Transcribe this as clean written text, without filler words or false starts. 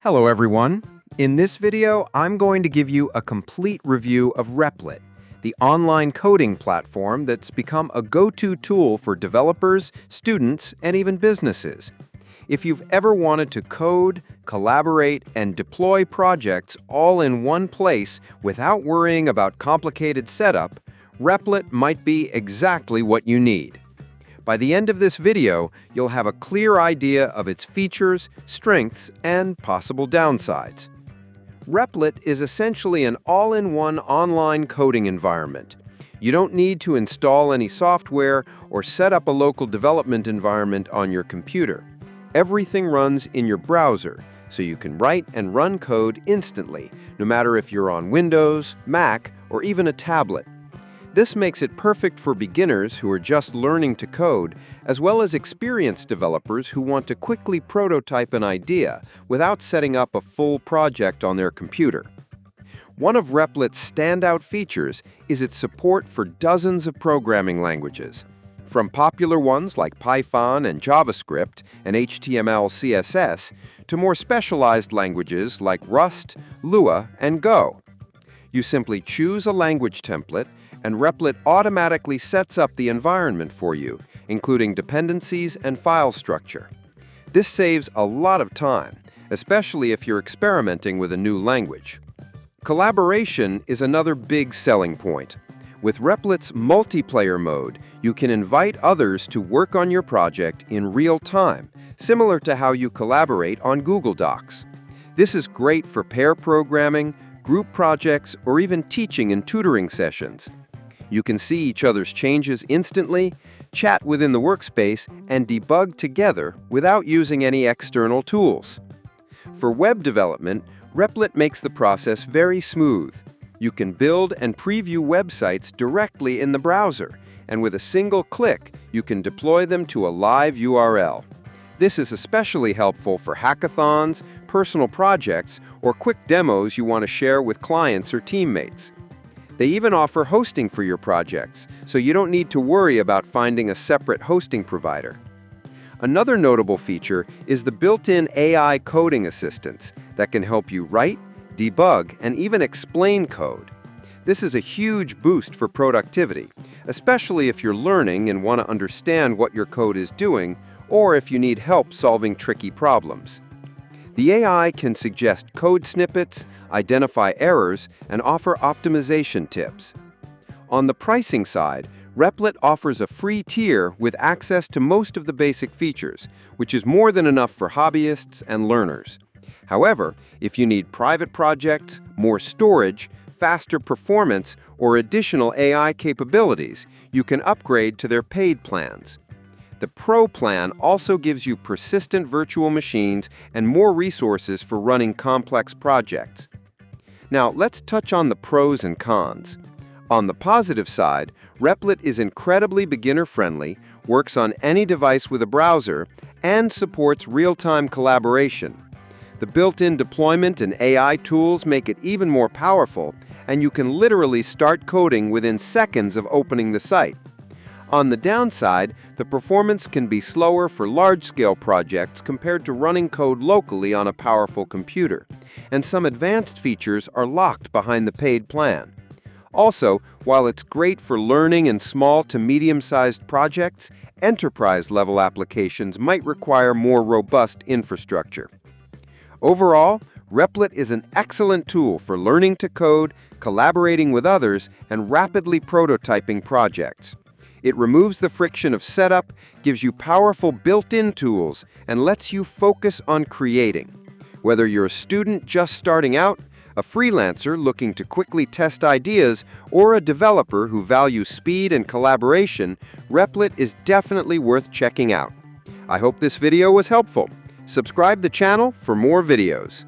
Hello everyone. In this video, I'm going to give you a complete review of Replit, the online coding platform that's become a go-to tool for developers, students, and even businesses. If you've ever wanted to code, collaborate, and deploy projects all in one place without worrying about complicated setup, Replit might be exactly what you need. By the end of this video, you'll have a clear idea of its features, strengths, and possible downsides. Replit is essentially an all-in-one online coding environment. You don't need to install any software or set up a local development environment on your computer. Everything runs in your browser, so you can write and run code instantly, no matter if you're on Windows, Mac, or even a tablet. This makes it perfect for beginners who are just learning to code, as well as experienced developers who want to quickly prototype an idea without setting up a full project on their computer. One of Replit's standout features is its support for dozens of programming languages. From popular ones like Python and JavaScript and HTML, CSS, to more specialized languages like Rust, Lua, and Go. You simply choose a language template, and Replit automatically sets up the environment for you, including dependencies and file structure. This saves a lot of time, especially if you're experimenting with a new language. Collaboration is another big selling point. With Replit's multiplayer mode, you can invite others to work on your project in real time, similar to how you collaborate on Google Docs. This is great for pair programming, group projects, or even teaching and tutoring sessions. You can see each other's changes instantly, chat within the workspace, and debug together without using any external tools. For web development, Replit makes the process very smooth. You can build and preview websites directly in the browser, and with a single click, you can deploy them to a live URL. This is especially helpful for hackathons, personal projects, or quick demos you want to share with clients or teammates. They even offer hosting for your projects, so you don't need to worry about finding a separate hosting provider. Another notable feature is the built-in AI coding assistants that can help you write, debug, and even explain code. This is a huge boost for productivity, especially if you're learning and want to understand what your code is doing, or if you need help solving tricky problems. The AI can suggest code snippets, identify errors, and offer optimization tips. On the pricing side, Replit offers a free tier with access to most of the basic features, which is more than enough for hobbyists and learners. However, if you need private projects, more storage, faster performance, or additional AI capabilities, you can upgrade to their paid plans. The Pro plan also gives you persistent virtual machines and more resources for running complex projects. Now, let's touch on the pros and cons. On the positive side, Replit is incredibly beginner-friendly, works on any device with a browser, and supports real-time collaboration. The built-in deployment and AI tools make it even more powerful, and you can literally start coding within seconds of opening the site. On the downside, the performance can be slower for large-scale projects compared to running code locally on a powerful computer, and some advanced features are locked behind the paid plan. Also, while it's great for learning in small to medium-sized projects, enterprise-level applications might require more robust infrastructure. Overall, Replit is an excellent tool for learning to code, collaborating with others, and rapidly prototyping projects. It removes the friction of setup, gives you powerful built-in tools, and lets you focus on creating. Whether you're a student just starting out, a freelancer looking to quickly test ideas, or a developer who values speed and collaboration, Replit is definitely worth checking out. I hope this video was helpful. Subscribe the channel for more videos.